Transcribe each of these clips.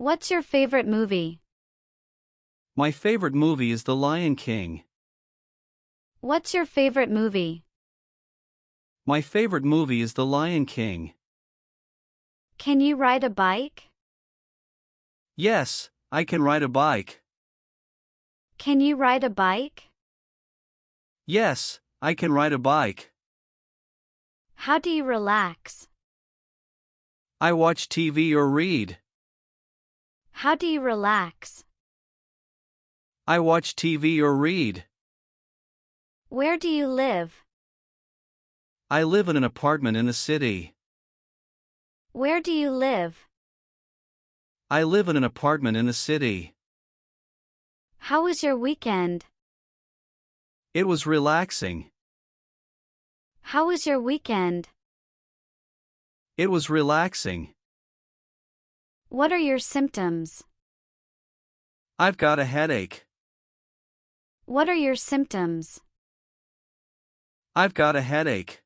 What's your favorite movie? My favorite movie is The Lion King. What's your favorite movie? My favorite movie is The Lion King. Can you ride a bike? Yes, I can ride a bike. Can you ride a bike? Yes, I can ride a bike. How do you relax? I watch TV or read. How do you relax? I watch TV or read. Where do you live? I live in an apartment in the city. Where do you live? I live in an apartment in the city. How was your weekend? It was relaxing. How was your weekend? It was relaxing. What are your symptoms? I've got a headache. What are your symptoms? I've got a headache.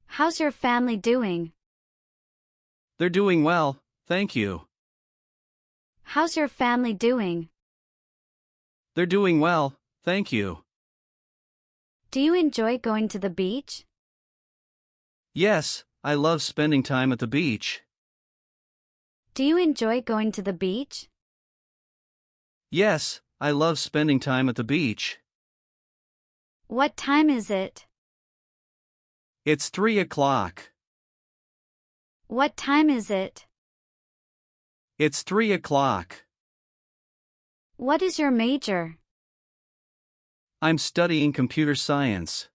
How's your family doing? They're doing well, thank you. How's your family doing? They're doing well, thank you. Do you enjoy going to the beach? Yes, I love spending time at the beach. Do you enjoy going to the beach? Yes, I love spending time at the beach. What time is it? It's 3 o'clock. What time is it? It's 3 o'clock. What is your major? I'm studying computer science.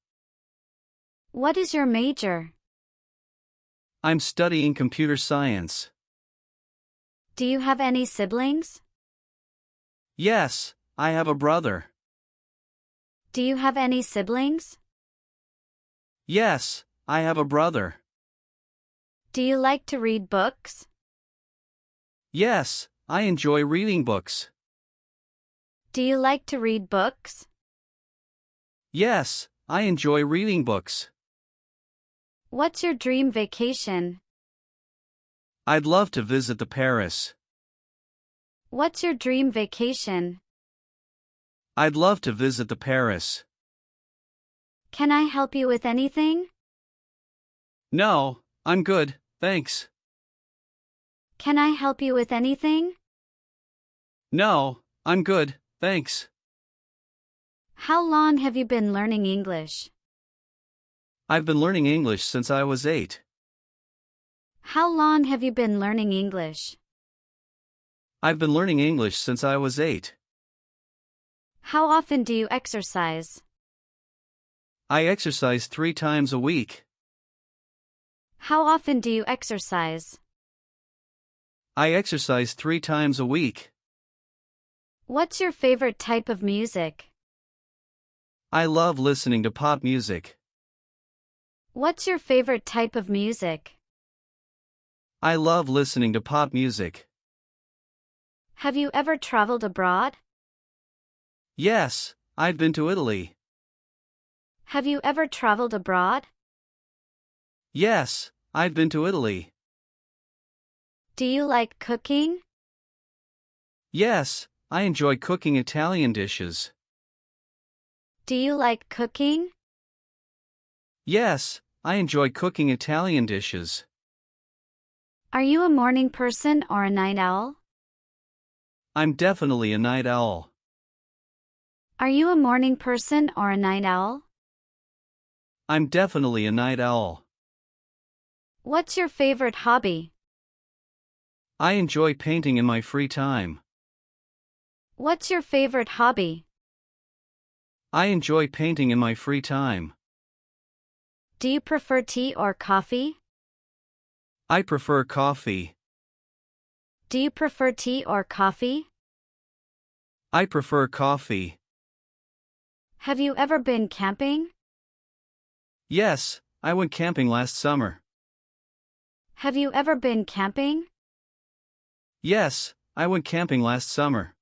What is your major? I'm studying computer science. Do you have any siblings? Yes, I have a brother. Do you have any siblings? Yes, I have a brother. Do you like to read books? Yes, I enjoy reading books. Do you like to read books? Yes, I enjoy reading books. What's your dream vacation? I'd love to visit the Paris. What's your dream vacation? I'd love to visit the Paris. Can I help you with anything? No, I'm good, thanks. Can I help you with anything? No, I'm good, thanks. How long have you been learning English? I've been learning English since I was 8. How long have you been learning English? I've been learning English since I was 8. How often do you exercise? I exercise 3 times a week. How often do you exercise? I exercise 3 times a week. What's your favorite type of music? I love listening to pop music. What's your favorite type of music? I love listening to pop music. Have you ever traveled abroad? Yes, I've been to Italy. Have you ever traveled abroad? Yes, I've been to Italy. Do you like cooking? Yes, I enjoy cooking Italian dishes. Do you like cooking? Yes, I enjoy cooking Italian dishes. Are you a morning person or a night owl? I'm definitely a night owl. Are you a morning person or a night owl? I'm definitely a night owl. What's your favorite hobby? I enjoy painting in my free time. What's your favorite hobby? I enjoy painting in my free time. Do you prefer tea or coffee? I prefer coffee. Do you prefer tea or coffee? I prefer coffee. Have you ever been camping? Yes, I went camping last summer. Have you ever been camping? Yes, I went camping last summer.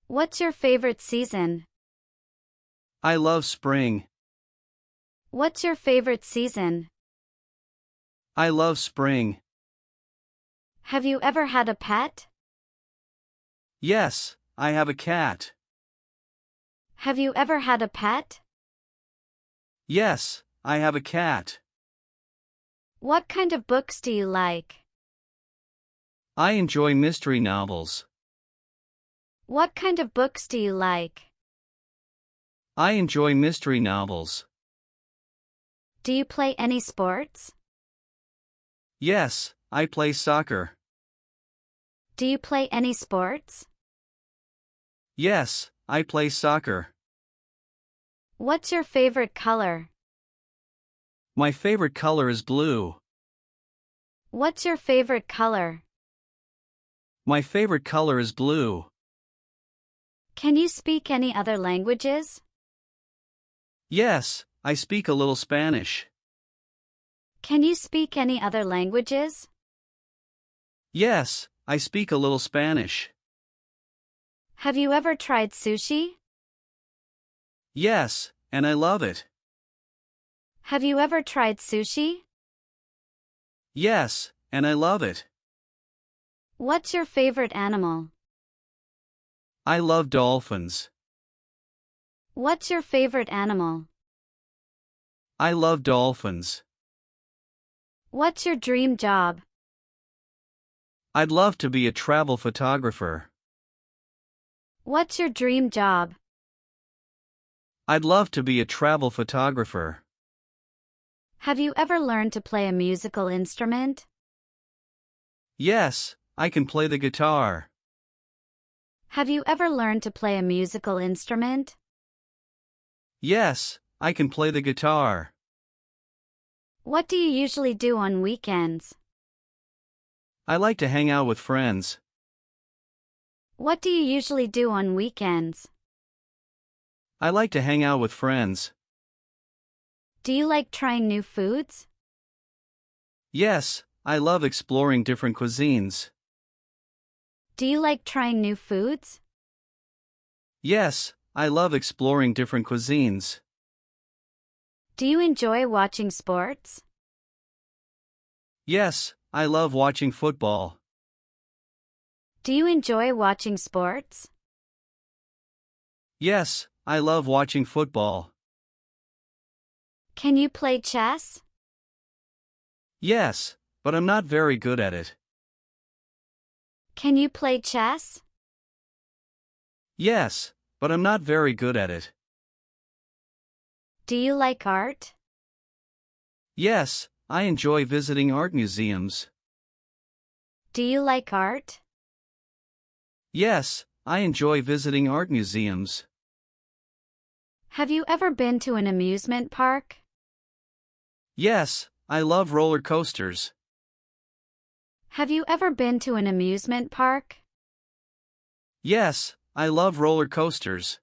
What's your favorite season? I love spring. What's your favorite season? I love spring. Have you ever had a pet? Yes, I have a cat. Have you ever had a pet? Yes, I have a cat. What kind of books do you like? I enjoy mystery novels. What kind of books do you like? I enjoy mystery novels. Do you play any sports? Yes, I play soccer. Do you play any sports? Yes, I play soccer. What's your favorite color? My favorite color is blue. What's your favorite color? My favorite color is blue. Can you speak any other languages? Yes, I speak a little Spanish. Can you speak any other languages? Yes, I speak a little Spanish. Have you ever tried sushi? Yes, and I love it. Have you ever tried sushi? Yes, and I love it. What's your favorite animal? I love dolphins. What's your favorite animal? I love dolphins. What's your dream job? I'd love to be a travel photographer. What's your dream job? I'd love to be a travel photographer. Have you ever learned to play a musical instrument? Yes, I can play the guitar. Have you ever learned to play a musical instrument? Yes, I can play the guitar. What do you usually do on weekends? I like to hang out with friends. What do you usually do on weekends? I like to hang out with friends. Do you like trying new foods? Yes, I love exploring different cuisines. Do you like trying new foods? Yes, I love exploring different cuisines. Do you enjoy watching sports? Yes, I love watching football. Do you enjoy watching sports? Yes, I love watching football. Can you play chess? Yes, but I'm not very good at it. Can you play chess? Yes, but I'm not very good at it. Do you like art? Yes, I enjoy visiting art museums. Do you like art? Yes, I enjoy visiting art museums. Have you ever been to an amusement park? Yes, I love roller coasters. Have you ever been to an amusement park? Yes, I love roller coasters.